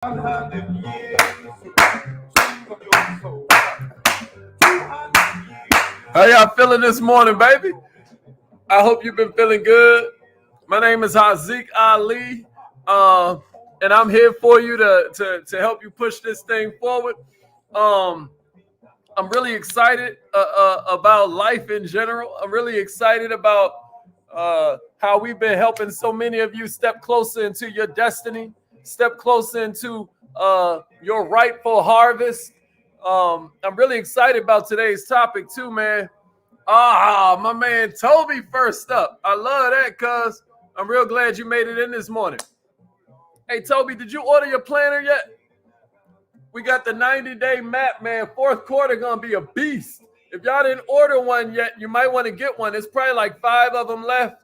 100 years of your soul. How y'all feeling this morning, baby? I hope you've been feeling good. My name is Haziq Ali, and I'm here for you to help you push this thing forward. I'm really excited about life in general. I'm really excited about how we've been helping so many of you step closer into your destiny, step closer into your rightful harvest. I'm really excited about today's topic too, man. My man Toby first up. I love that, cuz I'm real glad you made it in this morning. Hey, Toby, did you order your planner yet? We got the 90-day map, man. Fourth quarter gonna be a beast. If y'all didn't order one yet, you might want to get one. There's probably like 5 of them left,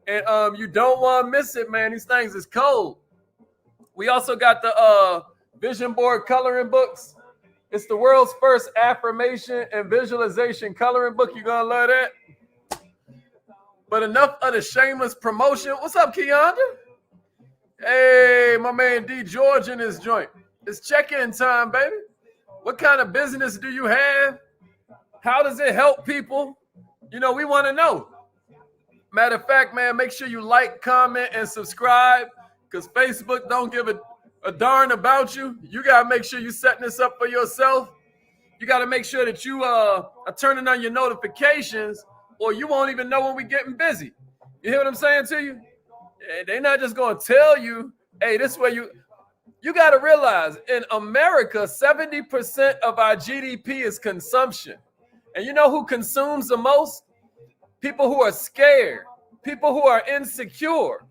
and you don't want to miss it, man. These things is cold. We also got the vision board coloring books. It's the world's first affirmation and visualization coloring book. You're gonna love that. But enough of the shameless promotion. What's up, Keandra? Hey, my man D George in his joint. It's check-in time, baby. What kind of business do you have? How does it help people? You know, we want to know. Matter of fact, man, make sure you like, comment, and subscribe, because Facebook don't give a darn about you. You got to make sure you're setting this up for yourself. You got to make sure that you are turning on your notifications, or you won't even know when we're getting busy. You hear what I'm saying to you? They're not just going to tell you, hey, this way you got to realize in America, 70% of our GDP is consumption. And you know who consumes the most? People who are scared, people who are insecure,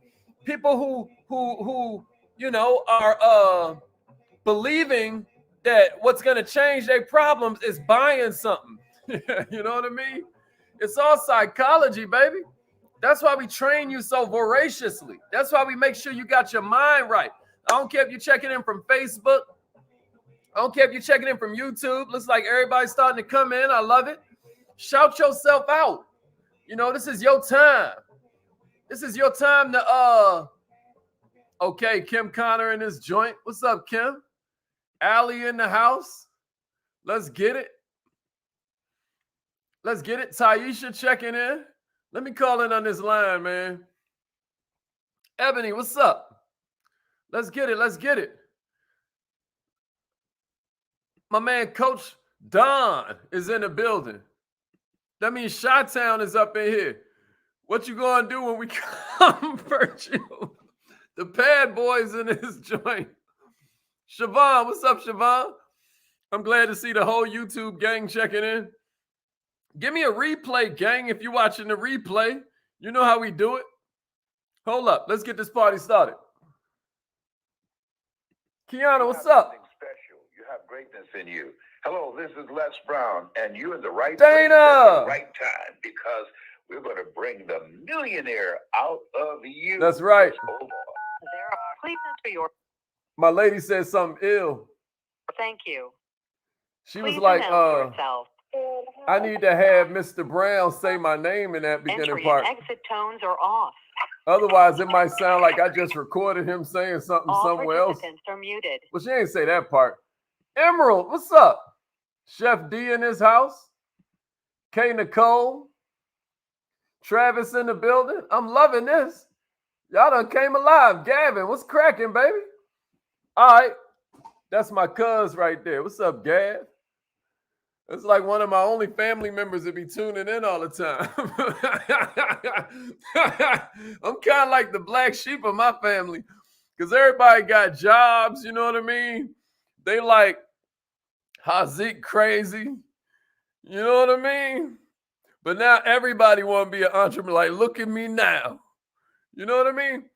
people who you know are believing that what's going to change their problems is buying something. You know what I mean? It's all psychology, baby. That's why we train you so voraciously. That's why we make sure you got your mind right. I don't care if you're checking in from Facebook. I don't care if you're checking in from YouTube. Looks like everybody's starting to come in. I love it. Shout yourself out. You know, this is your time. This is your time to okay, Kim Connor in this joint. What's up, Kim? Allie in the house. Let's get it. Let's get it. Taisha checking in. Let me call in on this line, man. Ebony, what's up? Let's get it. Let's get it. My man, Coach Don is in the building. That means Chi-Town is up in here. What you gonna do when we convert you? The Pad Boys in this joint. Siobhan, what's up, Siobhan? I'm glad to see the whole YouTube gang checking in. Give me a replay, gang, if you're watching the replay. You know how we do it. Hold up. Let's get this party started. Kiana, what's up? Special. You have greatness in you. Hello, this is Les Brown, and you're in the right Dana. place at the right time, because we're going to bring the millionaire out of you. That's right. Hold on. Please enter your. My lady said something ill. Thank you. She Please was like, announce yourself. I need to have Mr. Brown say my name in that beginning Entry part. and exit tones are off. Otherwise, it might sound like I just recorded him saying something All somewhere else. participants are muted. Well, she ain't say that part. Emerald, what's up? Chef D in his house. K. Nicole. Travis in the building. I'm loving this. Y'all done came alive. Gavin, what's cracking, baby? All right. That's my cuz right there. What's up, Gav? It's like one of my only family members that be tuning in all the time. I'm kind of like the black sheep of my family, because everybody got jobs, you know what I mean? They like Haziq crazy, you know what I mean? But now everybody want to be an entrepreneur. Like, look at me now. You know what I mean?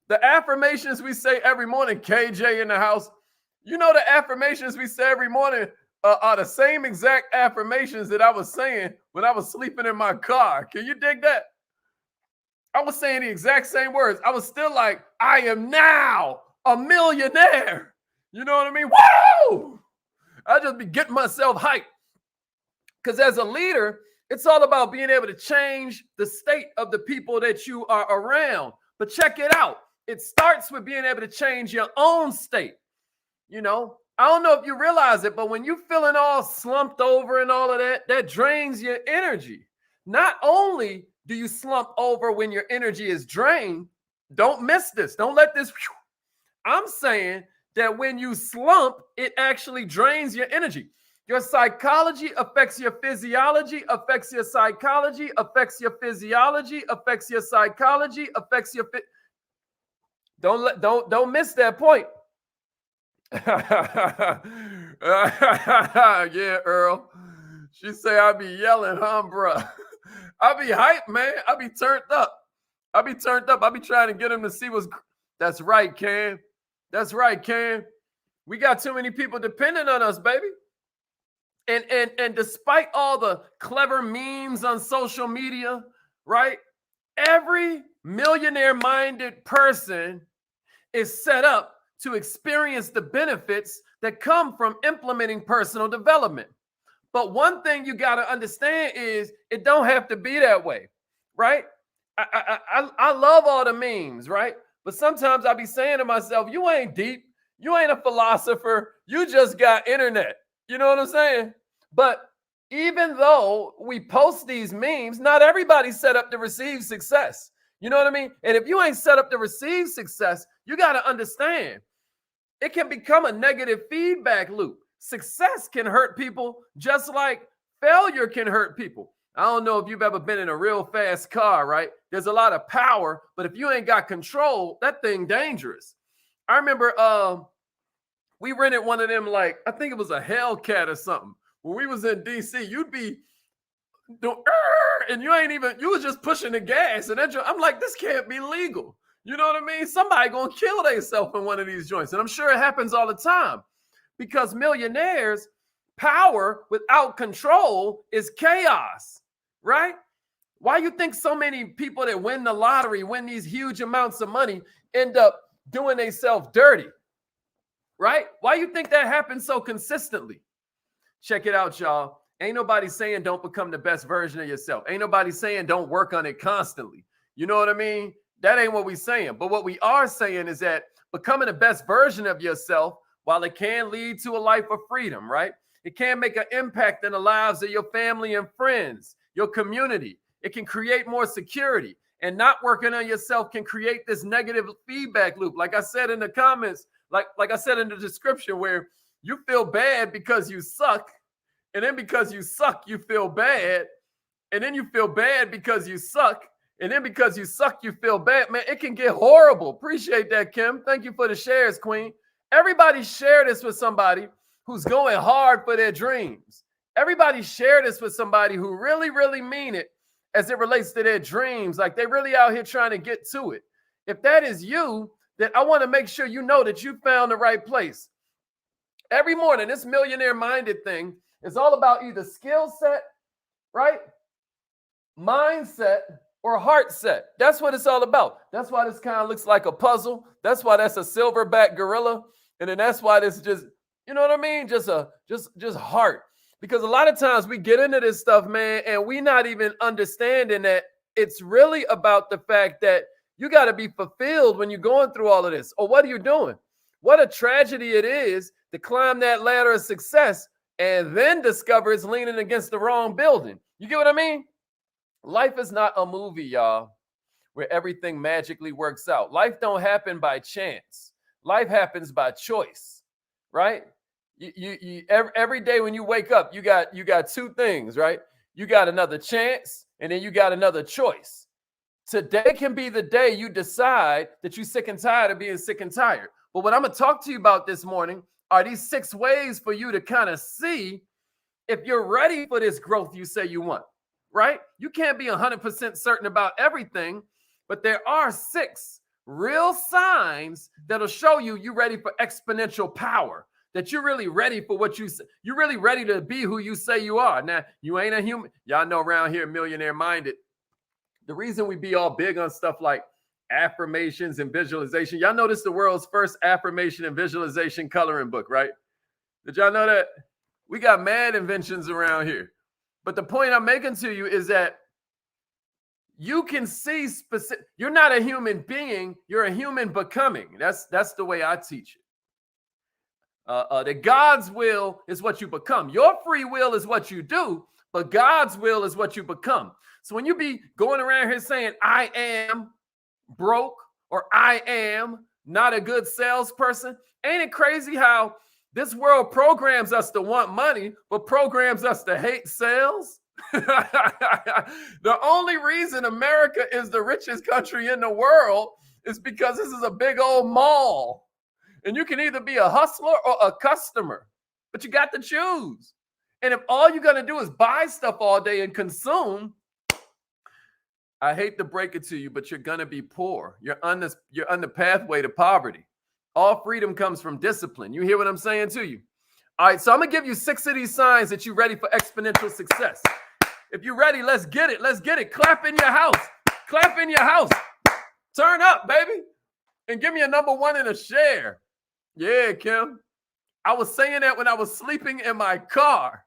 The affirmations we say every morning, KJ in the house, you know the affirmations we say every morning are the same exact affirmations that I was saying when I was sleeping in my car. Can you dig that? I was saying the exact same words. I was still like, I am now a millionaire. You know what I mean? Woo! I just be getting myself hyped. Because as a leader, it's all about being able to change the state of the people that you are around. But check it out. It starts with being able to change your own state. You know, I don't know if you realize it, but when you're feeling all slumped over and all of that, that drains your energy. Not only do you slump over when your energy is drained, don't miss this. Don't let this. I'm saying that when you slump, it actually drains your energy. Your psychology affects your physiology, affects your psychology, affects your physiology, affects your psychology, affects your don't miss that point. Yeah, Earl. She say I be yelling, huh, bruh? I be hyped, man. I be turned up. I be trying to get him to see what's. That's right, Cam. That's right, Cam. We got too many people depending on us, baby. And despite all the clever memes on social media, right? Every millionaire-minded person is set up to experience the benefits that come from implementing personal development. But one thing you got to understand is it don't have to be that way, right? I love all the memes, right? But sometimes I be saying to myself, you ain't deep, you ain't a philosopher, you just got internet. You know what I'm saying? But even though we post these memes, not everybody's set up to receive success. You know what I mean? And if you ain't set up to receive success, you got to understand it can become a negative feedback loop. Success can hurt people just like failure can hurt people. I don't know if you've ever been in a real fast car, right? There's a lot of power, but if you ain't got control, that thing dangerous. I remember we rented one of them, like, I think it was a Hellcat or something. When we was in DC, you'd be doing, and you was just pushing the gas. And I'm like, this can't be legal. You know what I mean? Somebody gonna kill themselves in one of these joints. And I'm sure it happens all the time because millionaires, power without control is chaos, right? Why you think so many people that win the lottery, win these huge amounts of money, end up doing themselves dirty, right? Why you think that happens so consistently? Check it out, y'all. Ain't nobody saying don't become the best version of yourself. Ain't nobody saying don't work on it constantly. You know what I mean? That ain't what we saying. But what we are saying is that becoming the best version of yourself, while it can lead to a life of freedom, right? It can make an impact in the lives of your family and friends, your community. It can create more security. And not working on yourself can create this negative feedback loop. Like I said in the comments, like I said in the description, where you feel bad because you suck. And then because you suck, you feel bad. And then you feel bad because you suck. And then because you suck, you feel bad. Man, it can get horrible. Appreciate that, Kim. Thank you for the shares, Queen. Everybody share this with somebody who's going hard for their dreams. Everybody share this with somebody who really, really mean it as it relates to their dreams. Like they really out here trying to get to it. If that is you, then I want to make sure you know that you found the right place. Every morning, this millionaire-minded thing is all about either skill set, right? Mindset, or heart set. That's what it's all about. That's why this kind of looks like a puzzle. That's why that's a silverback gorilla. And then that's why this just, you know what I mean? Just heart. Because a lot of times we get into this stuff, man, and we not even understanding that it's really about the fact that you got to be fulfilled when you're going through all of this. Or what are you doing? What a tragedy it is to climb that ladder of success and then discover it's leaning against the wrong building. You get what I mean? Life is not a movie, y'all, where everything magically works out. Life don't happen by chance. Life happens by choice, right? Every day when you wake up, you got two things, right? You got another chance, and then you got another choice. Today can be the day you decide that you're sick and tired of being sick and tired. But what I'm going to talk to you about this morning are these 6 ways for you to kind of see if you're ready for this growth you say you want. Right? You can't be 100% certain about everything, but there are 6 real signs that'll show you're ready for exponential power, that you're really ready for what you're really ready to be who you say you are. Now, you ain't a human. Y'all know around here, millionaire minded. The reason we be all big on stuff like affirmations and visualization. Y'all know this is the world's first affirmation and visualization coloring book, right? Did y'all know that? We got mad inventions around here. But the point I'm making to you is that you can see specific. You're not a human being. You're a human becoming. That's the way I teach it. That God's will is what you become. Your free will is what you do, but God's will is what you become. So when you be going around here saying, I am broke or I am not a good salesperson, ain't it crazy how this world programs us to want money, but programs us to hate sales? The only reason America is the richest country in the world is because this is a big old mall. And you can either be a hustler or a customer, but you got to choose. And if all you're going to do is buy stuff all day and consume, I hate to break it to you, but you're going to be poor. You're on the pathway to poverty. All freedom comes from discipline. You hear what I'm saying to you? All right, so I'm going to give you 6 of these signs that you're ready for exponential success. If you're ready, let's get it. Let's get it. Clap in your house. Clap in your house. Turn up, baby. And give me a number 1 and a share. Yeah, Kim. I was saying that when I was sleeping in my car.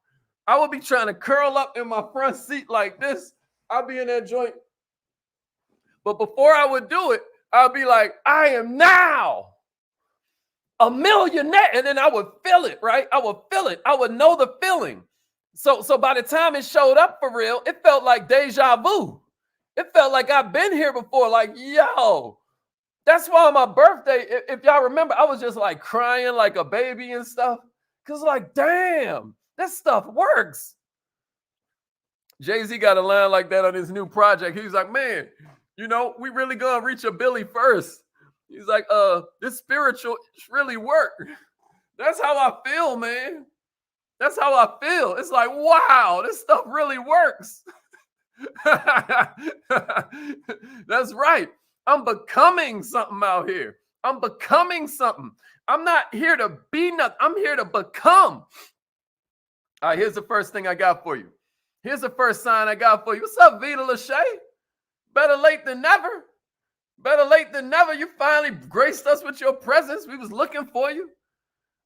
I would be trying to curl up in my front seat like this. I'll be in that joint. But before I would do it, I'll be like, I am now a millionaire. And then I would feel it, right? I would feel it. I would know the feeling. So by the time it showed up for real, it felt like deja vu. It felt like I've been here before. Like, yo. That's why on my birthday, if y'all remember, I was just like crying like a baby and stuff. Because like, damn, this stuff works. Jay-Z got a line like that on his new project. He's like, man, you know, we really gonna reach a Billy first. He's like, this spiritual really work. That's how I feel, man. That's how I feel. It's like, wow, this stuff really works. That's right. I'm becoming something out here. I'm becoming something. I'm not here to be nothing. I'm here to become. All right, here's the first thing I got for you. Here's the first sign I got for you. What's up, Vita Lachey? Better late than never. Better late than never. You finally graced us with your presence. We was looking for you.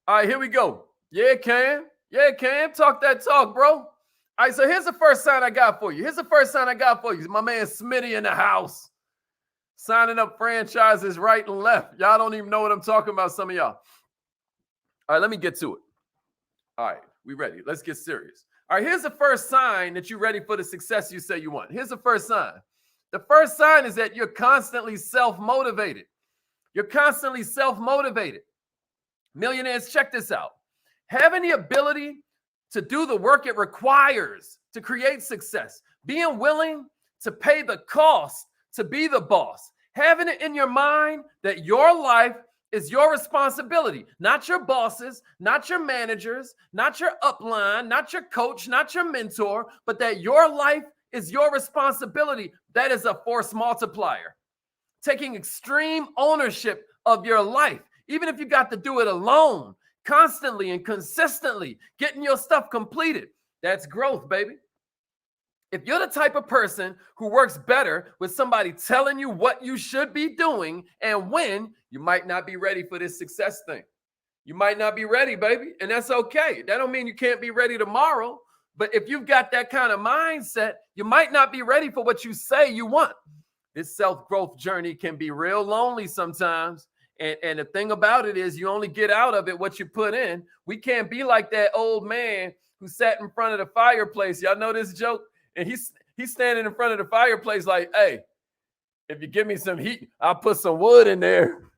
All right, here we go. Yeah, Cam. Yeah, Cam. Talk that talk, bro. All right, so here's the first sign I got for you. Here's the first sign I got for you. My man Smitty in the house. Signing up franchises right and left. Y'all don't even know what I'm talking about, some of y'all. All right, let me get to it. All right, we ready. Let's get serious. All right, here's the first sign that you're ready for the success you say you want. Here's the first sign. The first sign is that you're constantly self-motivated. You're constantly self-motivated. Millionaires, check this out. Having the ability to do the work it requires to create success. Being willing to pay the cost to be the boss. Having it in your mind that your life is your responsibility, not your bosses, not your managers, not your upline, not your coach, not your mentor, but that your life is your responsibility. That is a force multiplier. Taking extreme ownership of your life, even if you got to do it alone, constantly and consistently, getting your stuff completed. That's growth, baby. If you're the type of person who works better with somebody telling you what you should be doing and when, you might not be ready for this success thing. You might not be ready, baby, and that's okay. That don't mean you can't be ready tomorrow, but if you've got that kind of mindset, you might not be ready for what you say you want. This self-growth journey can be real lonely sometimes, and the thing about it is you only get out of it what you put in. We can't be like that old man who sat in front of the fireplace. Y'all know this joke? And he's standing in front of the fireplace like, hey, if you give me some heat, I'll put some wood in there.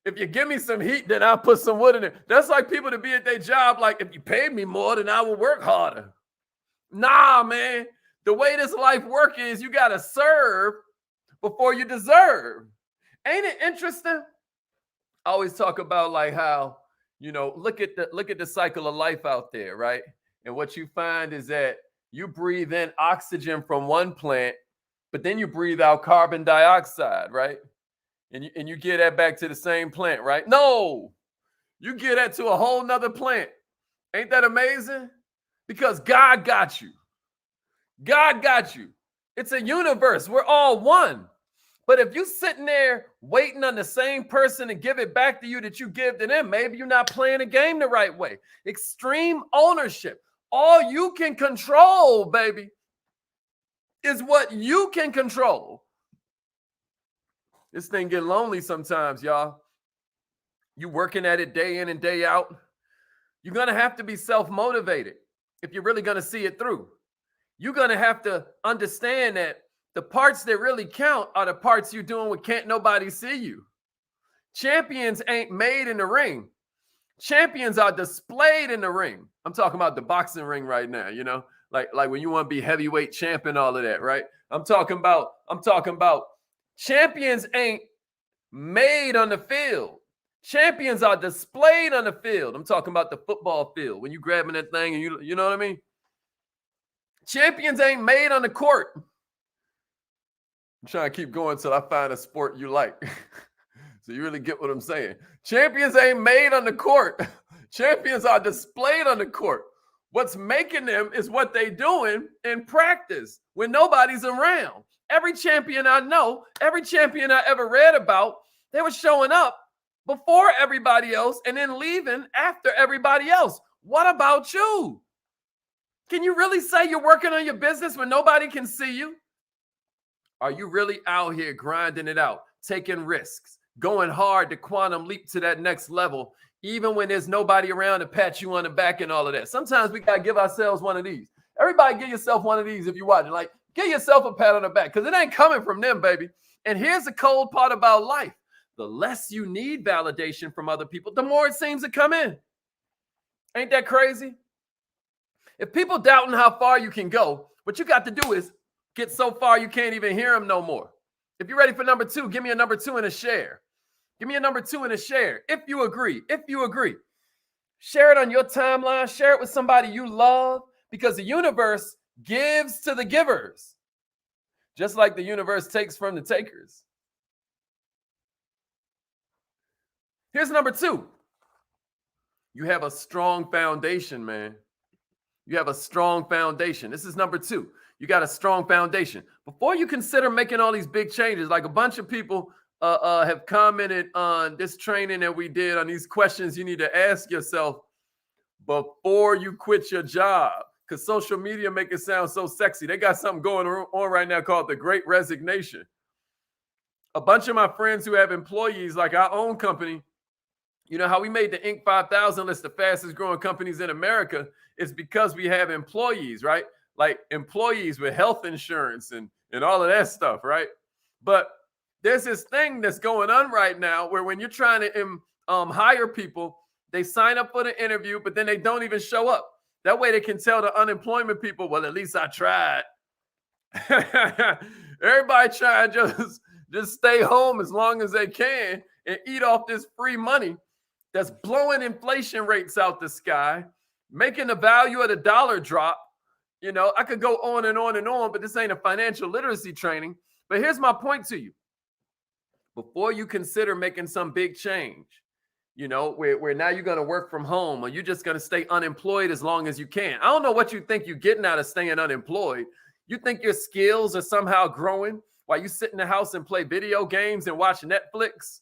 If you give me some heat, then I'll put some wood in there. That's like people to be at their job like, if you paid me more, then I will work harder. Nah, man. The way this life work is you got to serve before you deserve. Ain't it interesting? I always talk about like how, you know, look at the cycle of life out there, right? And what you find is that you breathe in oxygen from one plant, but then you breathe out carbon dioxide, right? And you give that back to the same plant, right? No, you give that to a whole nother plant. Ain't that amazing? Because God got you. God got you. It's a universe. We're all one. But if you're sitting there waiting on the same person to give it back to you that you give to them, maybe you're not playing the game the right way. Extreme ownership. All you can control, baby, is what you can control. This thing get lonely sometimes, y'all. You working at it day in and day out. You're going to have to be self-motivated if you're really going to see it through. You're going to have to understand that the parts that really count are the parts you're doing when can't nobody see you. Champions ain't made in the ring. Champions are displayed in the ring. I'm talking about the boxing ring right now, you know, like when you want to be heavyweight champion, all of that, right? I'm talking about champions ain't made on the field. Champions are displayed on the field. I'm talking about the football field. When you grabbing that thing and you know what I mean? Champions ain't made on the court. I'm trying to keep going till I find a sport you like. So you really get what I'm saying. Champions ain't made on the court. Champions are displayed on the court. What's making them is what they doing in practice when nobody's around. Every champion I know, every champion I ever read about, they were showing up before everybody else and then leaving after everybody else. What about you? Can you really say you're working on your business when nobody can see you? Are you really out here grinding it out, taking risks, going hard to quantum leap to that next level, even when there's nobody around to pat you on the back and all of that? Sometimes we got to give ourselves one of these. Everybody give yourself one of these if you're watching. Like, give yourself a pat on the back because it ain't coming from them, baby. And here's the cold part about life. The less you need validation from other people, the more it seems to come in. Ain't that crazy? If people doubting how far you can go, what you got to do is get so far you can't even hear them no more. If you're ready for number 2, give me a number 2 and a share. Give me a number 2 and a share. If you agree, share it on your timeline. Share it with somebody you love because the universe gives to the givers, just like the universe takes from the takers. Here's number 2. You have a strong foundation, man. You have a strong foundation. This is number 2. You got a strong foundation. Before you consider making all these big changes, like a bunch of people have commented on this training that we did on these questions you need to ask yourself before you quit your job. Because social media make it sound so sexy. They got something going on right now called the Great Resignation. A bunch of my friends who have employees, like our own company, you know how we made the Inc. 5000 list, the fastest growing companies in America, is because we have employees, right? Like employees with health insurance and all of that stuff, right? But there's this thing that's going on right now where when you're trying to hire people, they sign up for the interview, but then they don't even show up. That way they can tell the unemployment people, well, at least I tried. Everybody trying just stay home as long as they can and eat off this free money that's blowing inflation rates out the sky, making the value of the dollar drop. You know, I could go on and on and on, but this ain't a financial literacy training. But here's my point to you. Before you consider making some big change, you know, where now you're going to work from home or you're just going to stay unemployed as long as you can. I don't know what you think you're getting out of staying unemployed. You think your skills are somehow growing while you sit in the house and play video games and watch Netflix?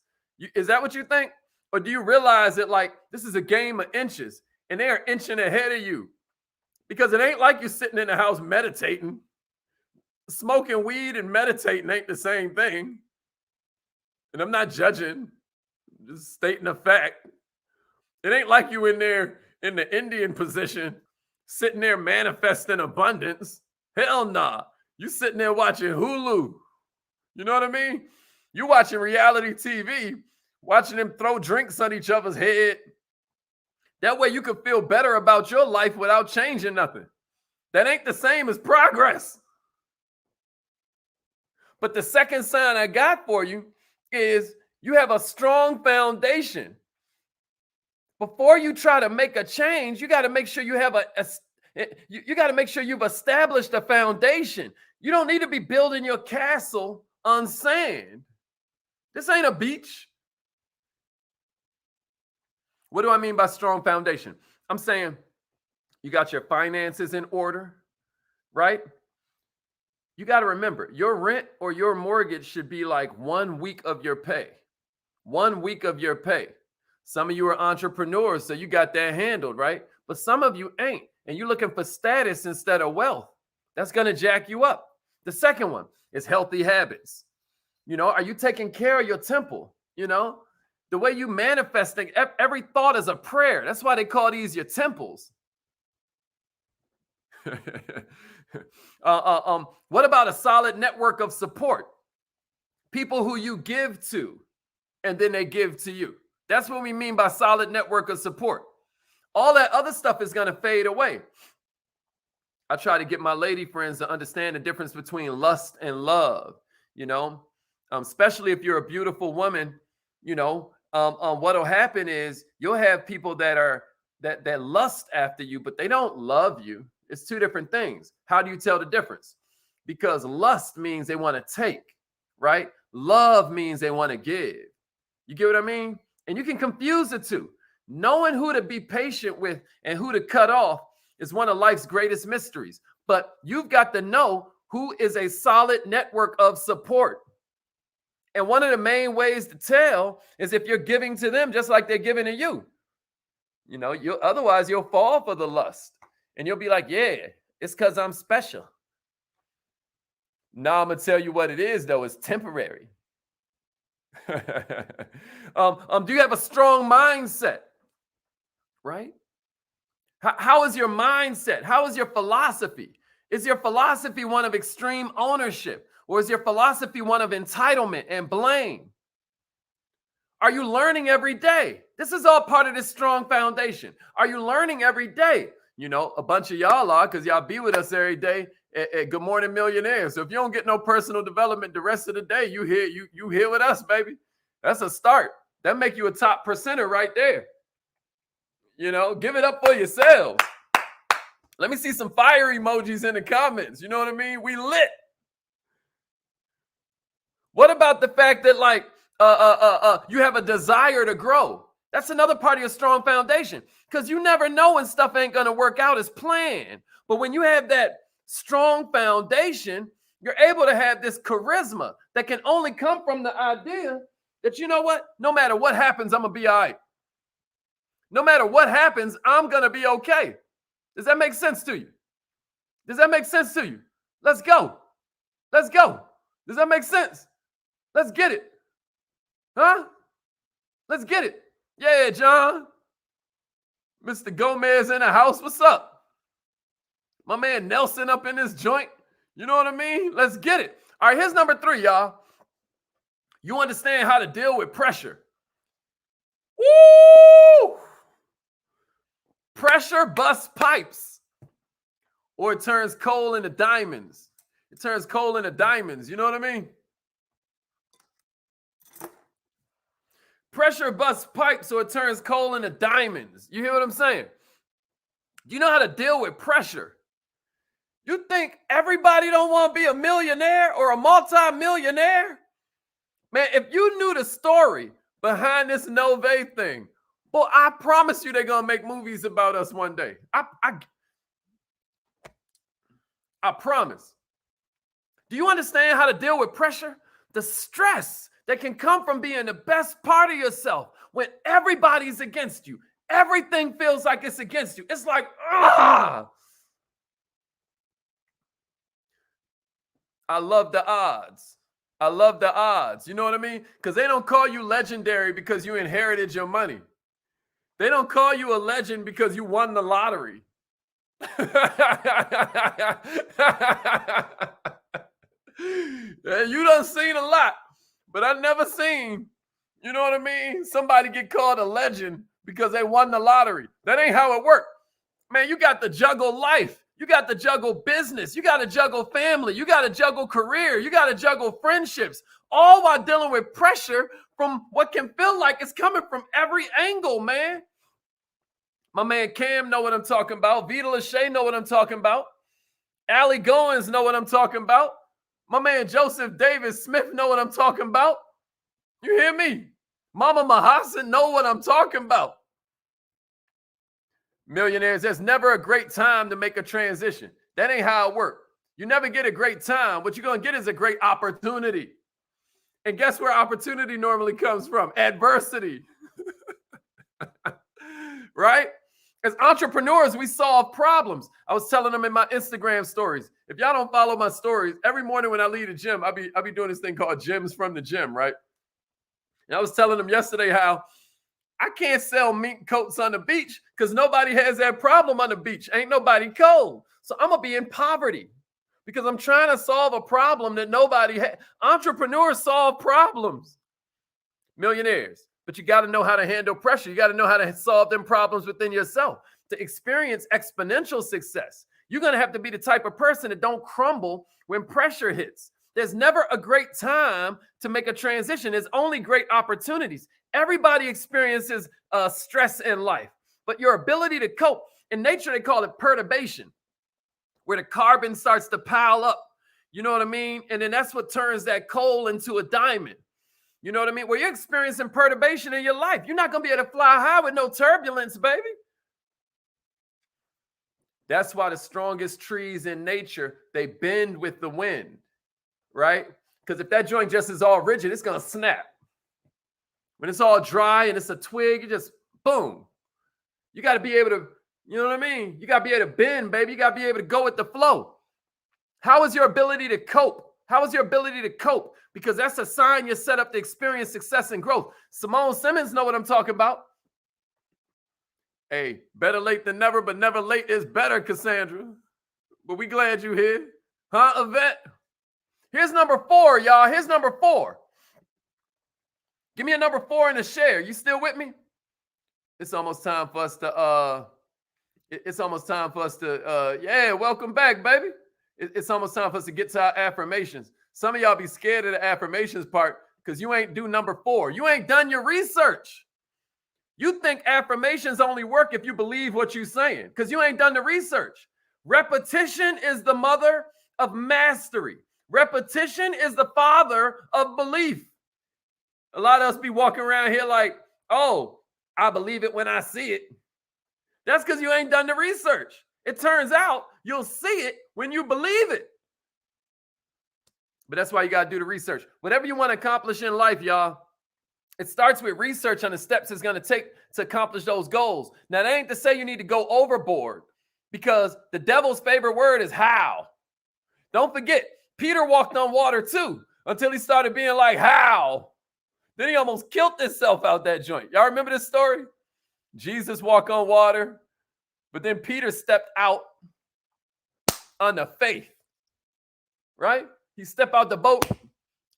Is that what you think? Or do you realize that, like, this is a game of inches and they are inching ahead of you? Because it ain't like you're sitting in the house meditating. Smoking weed and meditating ain't the same thing. And I'm not judging, just stating a fact. It ain't like you in there in the Indian position, sitting there manifesting abundance. Hell nah. You sitting there watching Hulu. You know what I mean? You watching reality TV, watching them throw drinks on each other's head. That way you can feel better about your life without changing nothing. That ain't the same as progress. But the second sign I got for you is you have a strong foundation. Before you try to make a change, you got to make sure you have you got to make sure you've established a foundation. You don't need to be building your castle on sand. This ain't a beach. What do I mean by strong foundation? I'm saying you got your finances in order, right? You got to remember, your rent or your mortgage should be like 1 week of your pay. 1 week of your pay. Some of you are entrepreneurs, so you got that handled, right? But some of you ain't, and you're looking for status instead of wealth. That's going to jack you up. The second one is healthy habits. You know, are you taking care of your temple? You know, The way you manifesting, every thought is a prayer. That's why they call these your temples. What about a solid network of support? People who you give to, and then they give to you. That's what we mean by solid network of support. All that other stuff is going to fade away. I try to get my lady friends to understand the difference between lust and love, especially if you're a beautiful woman, what'll happen is you'll have people that lust after you, but they don't love you. It's two different things. How do you tell the difference? Because lust means they want to take, right? Love means they want to give. You get what I mean? And you can confuse the two. Knowing who to be patient with and who to cut off is one of life's greatest mysteries. But you've got to know who is a solid network of support. And one of the main ways to tell is if you're giving to them just like they're giving to you. Otherwise you'll fall for the lust. And you'll be like, yeah, it's because I'm special. Now I'm going to tell you what it is, though. It's temporary. Do you have a strong mindset? Right? How is your mindset? How is your philosophy? Is your philosophy one of extreme ownership? Or is your philosophy one of entitlement and blame? Are you learning every day? This is all part of this strong foundation. Are you learning every day? A bunch of y'all are, because y'all be with us every day at Good Morning Millionaire. So if you don't get no personal development the rest of the day, you here with us, baby. That's a start. That make you a top percenter right there. Give it up for yourselves. Let me see some fire emojis in the comments. You know what I mean? We lit. What about the fact that you have a desire to grow? That's another part of your strong foundation, because you never know when stuff ain't going to work out as planned. But when you have that strong foundation, you're able to have this charisma that can only come from the idea that, you know what? No matter what happens, I'm going to be all right. No matter what happens, I'm going to be okay. Does that make sense to you? Does that make sense to you? Let's go. Let's go. Does that make sense? Let's get it. Huh? Let's get it. Yeah, John. Mr. Gomez in the house. What's up? My man Nelson up in this joint. You know what I mean? Let's get it. All right, here's number 3, y'all. You understand how to deal with pressure. Woo! Pressure busts pipes, or it turns coal into diamonds. It turns coal into diamonds. You know what I mean? Pressure busts pipes, so it turns coal into diamonds. You hear what I'm saying? Do you know how to deal with pressure? You think everybody don't want to be a millionaire or a multi-millionaire? Man, if you knew the story behind this Nove thing, well, I promise you they're going to make movies about us one day. I promise. Do you understand how to deal with pressure? The stress that can come from being the best part of yourself when everybody's against you. Everything feels like it's against you. It's like, ah! I love the odds. I love the odds. You know what I mean? Because they don't call you legendary because you inherited your money. They don't call you a legend because you won the lottery. You done seen a lot, but I never seen, you know what I mean, somebody get called a legend because they won the lottery. That ain't how it works. Man, you got to juggle life. You got to juggle business. You got to juggle family. You got to juggle career. You got to juggle friendships, all while dealing with pressure from what can feel like it's coming from every angle, man. My man Cam know what I'm talking about. Vita Lachey know what I'm talking about. Allie Goins know what I'm talking about. My man Joseph Davis Smith know what I'm talking about. You hear me? Mama Mahassan know what I'm talking about. Millionaires, there's never a great time to make a transition. That ain't how it works. You never get a great time. What you're going to get is a great opportunity. And guess where opportunity normally comes from? Adversity. Right? As entrepreneurs, we solve problems. I was telling them in my Instagram stories. If y'all don't follow my stories, every morning when I leave the gym, I'll be doing this thing called Gyms from the Gym, right? And I was telling them yesterday how I can't sell mink coats on the beach because nobody has that problem on the beach. Ain't nobody cold. So I'm going to be in poverty because I'm trying to solve a problem that nobody has. Entrepreneurs solve problems. Millionaires. But you got to know how to handle pressure. You got to know how to solve them problems within yourself. To experience exponential success, you're going to have to be the type of person that don't crumble when pressure hits. There's never a great time to make a transition. There's only great opportunities. Everybody experiences stress in life, but your ability to cope, in nature, they call it perturbation, where the carbon starts to pile up. You know what I mean? And then that's what turns that coal into a diamond. You know what I mean? Where you're experiencing perturbation in your life. You're not going to be able to fly high with no turbulence, baby. That's why the strongest trees in nature, they bend with the wind, right? Because if that joint just is all rigid, it's going to snap. When it's all dry and it's a twig, you just, boom. You got to be able to, you know what I mean? You got to be able to bend, baby. You got to be able to go with the flow. How is your ability to cope? How is your ability to cope? Because that's a sign you're set up to experience success and growth. Simone Simmons know what I'm talking about. Hey, better late than never, but never late is better, Cassandra. But we glad you here. Huh, Yvette? Here's number 4, y'all. Here's number 4. Give me a number 4 in the share. You still with me? It's almost time for us to, yeah, welcome back, baby. It's almost time for us to get to our affirmations. Some of y'all be scared of the affirmations part because you ain't do number 4. You ain't done your research. You think affirmations only work if you believe what you're saying because you ain't done the research. Repetition is the mother of mastery. Repetition is the father of belief. A lot of us be walking around here like, oh, I believe it when I see it. That's because you ain't done the research. It turns out you'll see it when you believe it. But that's why you got to do the research. Whatever you want to accomplish in life, y'all, it starts with research on the steps it's going to take to accomplish those goals. Now, that ain't to say you need to go overboard because the devil's favorite word is how. Don't forget, Peter walked on water too until he started being like, how? Then he almost killed himself out that joint. Y'all remember this story? Jesus walked on water, but then Peter stepped out on the faith, right? He stepped out the boat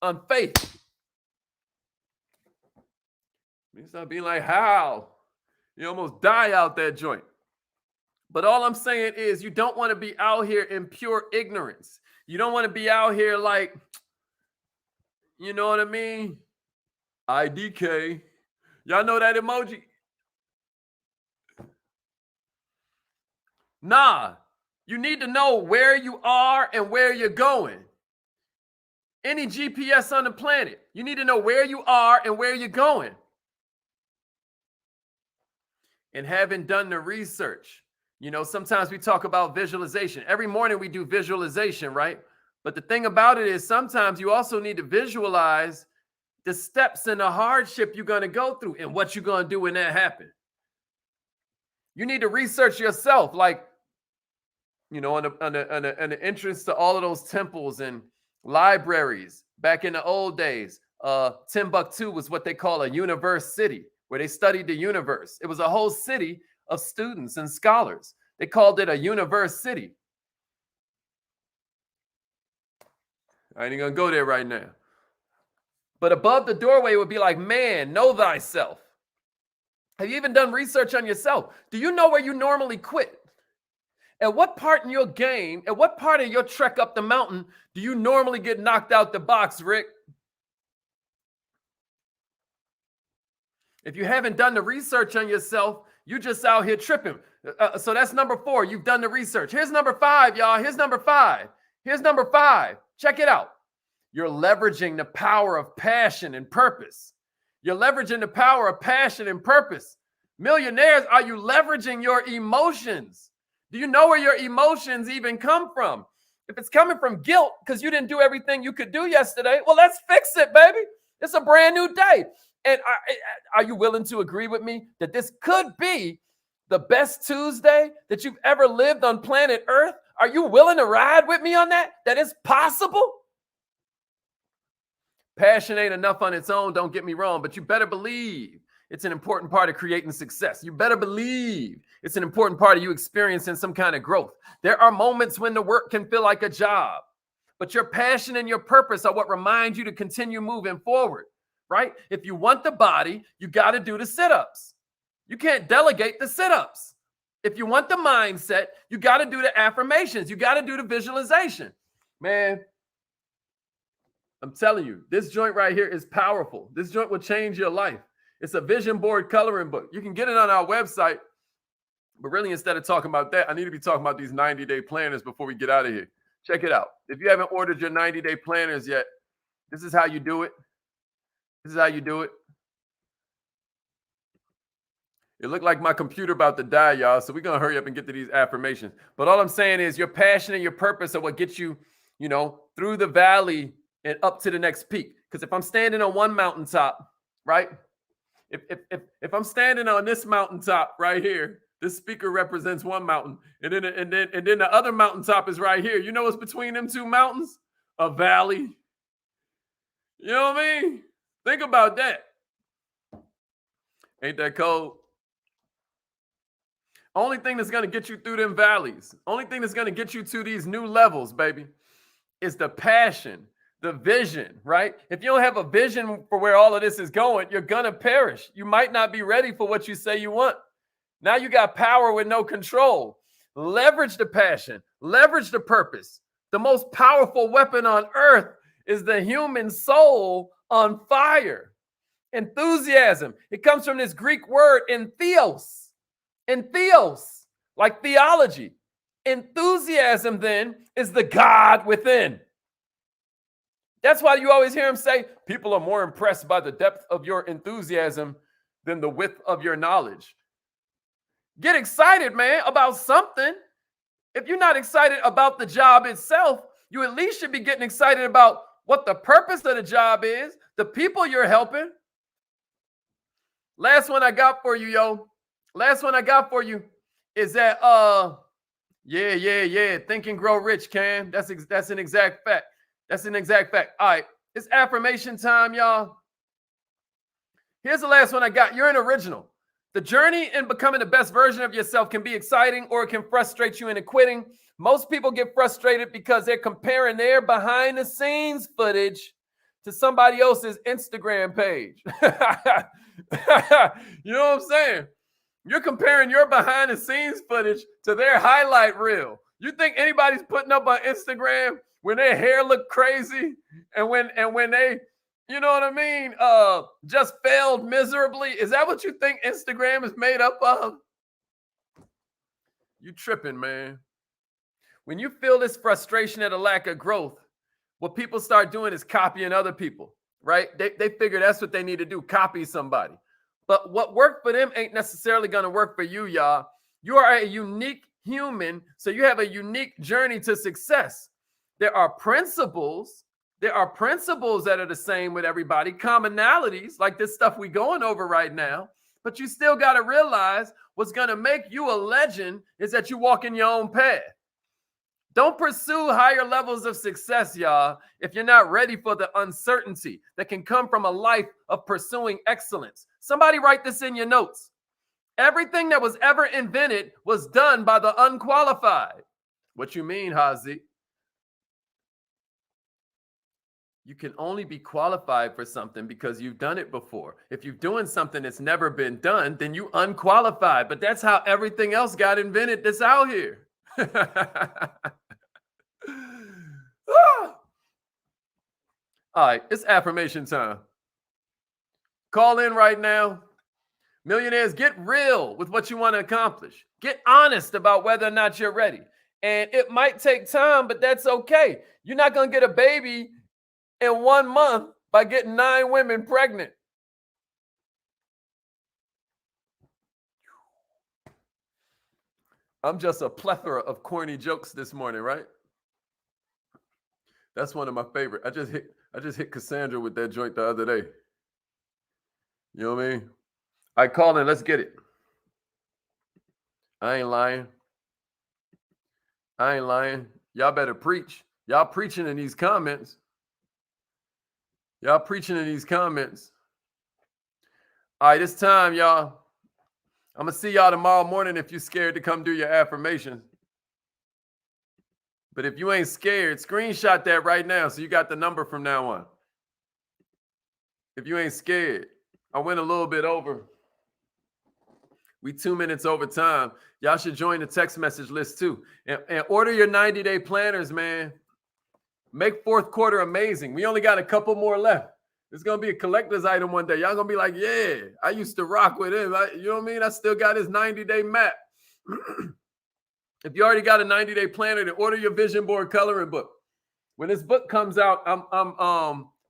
on faith. He started being like, how? You almost die out that joint. But all I'm saying is you don't want to be out here in pure ignorance. You don't want to be out here like, you know what I mean? IDK. Y'all know that emoji? Nah, you need to know where you are and where you're going. Any GPS on the planet, you need to know where you are and where you're going. And having done the research, you know, sometimes we talk about visualization. Every morning we do visualization, right? But the thing about it is sometimes you also need to visualize the steps and the hardship you're going to go through and what you're going to do when that happens. You need to research yourself, like, you know, on the entrance to all of those temples and libraries. Back in the old days, Timbuktu was what they call a universe city, where they studied the universe. It was a whole city of students and scholars. They called it a universe city. I ain't gonna go there right now. But above the doorway would be like, man, know thyself. Have you even done research on yourself? Do you know where you normally quit? At what part in your game, at what part of your trek up the mountain do you normally get knocked out the box, Rick? If you haven't done the research on yourself, you just out here tripping. So that's number 4. You've done the research. Here's number 5, y'all. Here's number 5. Here's number 5. Check it out. You're leveraging the power of passion and purpose. You're leveraging the power of passion and purpose. Millionaires, are you leveraging your emotions? Do you know where your emotions even come from? If it's coming from guilt because you didn't do everything you could do yesterday, well, let's fix it, baby. It's a brand new day. And are you willing to agree with me that this could be the best Tuesday that you've ever lived on planet Earth? Are you willing to ride with me on that? That it's possible? Passion ain't enough on its own, don't get me wrong, but you better believe it's an important part of creating success. You better believe it's an important part of you experiencing some kind of growth. There are moments when the work can feel like a job, but your passion and your purpose are what remind you to continue moving forward, right? If you want the body, you got to do the sit-ups. You can't delegate the sit-ups. If you want the mindset, you got to do the affirmations. You got to do the visualization. Man, I'm telling you, this joint right here is powerful. This joint will change your life. It's a vision board coloring book. You can get it on our website. But really, instead of talking about that, I need to be talking about these 90-day planners before we get out of here. Check it out. If you haven't ordered your 90-day planners yet, this is how you do it. This is how you do it. It looked like my computer about to die, y'all. So we're going to hurry up and get to these affirmations. But all I'm saying is your passion and your purpose are what gets you, through the valley and up to the next peak. Because if I'm standing on one mountaintop, right? If I'm standing on this mountaintop right here, this speaker represents one mountain, and then the other mountaintop is right here. You know what's between them two mountains? A valley. You know what I mean? Think about that. Ain't that cold? Only thing that's gonna get you through them valleys, only thing that's gonna get you to these new levels, baby, is the passion, the vision, right? If you don't have a vision for where all of this is going, you're gonna perish. You might not be ready for what you say you want. Now you got power with no control. Leverage the passion, leverage the purpose. The most powerful weapon on earth is the human soul on fire. Enthusiasm. It comes from this Greek word entheos. Entheos, like theology. Enthusiasm then is the God within. That's why you always hear him say, people are more impressed by the depth of your enthusiasm than the width of your knowledge. Get excited, man, about something. If you're not excited about the job itself, you at least should be getting excited about what the purpose of the job is, the people you're helping. Last one I got for you, yo. Last one I got for you is that, Think and Grow Rich, Cam. That's an exact fact. That's an exact fact. All right, it's affirmation time, y'all. Here's the last one I got. You're an original. The journey in becoming the best version of yourself can be exciting or it can frustrate you into quitting. Most people get frustrated because they're comparing their behind the scenes footage to somebody else's Instagram page. You know what I'm saying? You're comparing your behind the scenes footage to their highlight reel. You think anybody's putting up on Instagram when their hair look crazy and when they, you know what I mean, just failed miserably? Is that what you think Instagram is made up of? You tripping, man. When you feel this frustration at a lack of growth, what people start doing is copying other people, right? They figure that's what they need to do, copy somebody. But what worked for them ain't necessarily going to work for you, y'all. You are a unique human, so you have a unique journey to success. There are principles that are the same with everybody, commonalities, like this stuff we going over right now. But you still got to realize what's going to make you a legend is that you walk in your own path. Don't pursue higher levels of success, y'all, if you're not ready for the uncertainty that can come from a life of pursuing excellence. Somebody write this in your notes. Everything that was ever invented was done by the unqualified. What you mean, Haziq? You can only be qualified for something because you've done it before. If you're doing something that's never been done, then you unqualified. But that's how everything else got invented that's out here. All right, it's affirmation time. Call in right now. Millionaires, get real with what you want to accomplish. Get honest about whether or not you're ready. And it might take time, but that's okay. You're not going to get a baby in 1 month by getting 9 women pregnant. I'm just a plethora of corny jokes this morning, right? That's one of my favorite. I just hit Cassandra with that joint the other day. You know what I mean? I call in, let's get it. I ain't lying. Y'all better preach. Y'all preaching in these comments. Y'all preaching in these comments. All right, it's time, y'all. I'm going to see y'all tomorrow morning if you're scared to come do your affirmation. But if you ain't scared, screenshot that right now so you got the number from now on. If you ain't scared. I went a little bit over. We 2 minutes over time. Y'all should join the text message list too. And order your 90-day planners, man. Make fourth quarter amazing. We only got a couple more left. It's going to be a collector's item one day. Y'all going to be like, yeah, I used to rock with him. You know what I mean? I still got his 90-day map. If you already got a 90-day planner, then order your vision board coloring book. When this book comes out,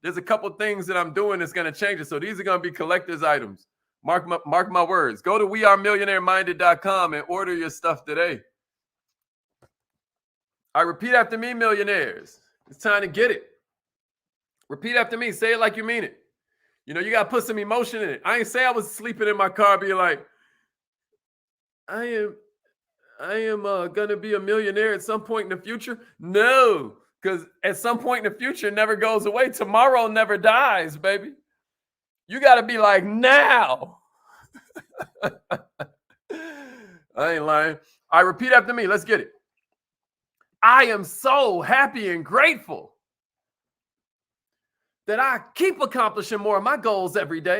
there's a couple things that I'm doing that's going to change it. So these are going to be collector's items. Mark my words. Go to wearemillionaireminded.com and order your stuff today. All right, repeat after me, millionaires. It's time to get it. Repeat after me. Say it like you mean it. You know, you got to put some emotion in it. I ain't say I was sleeping in my car being like, I am going to be a millionaire at some point in the future. No, because at some point in the future never goes away. Tomorrow never dies, baby. You got to be like, now. I ain't lying. All right, repeat after me. Let's get it. I am so happy and grateful that I keep accomplishing more of my goals every day.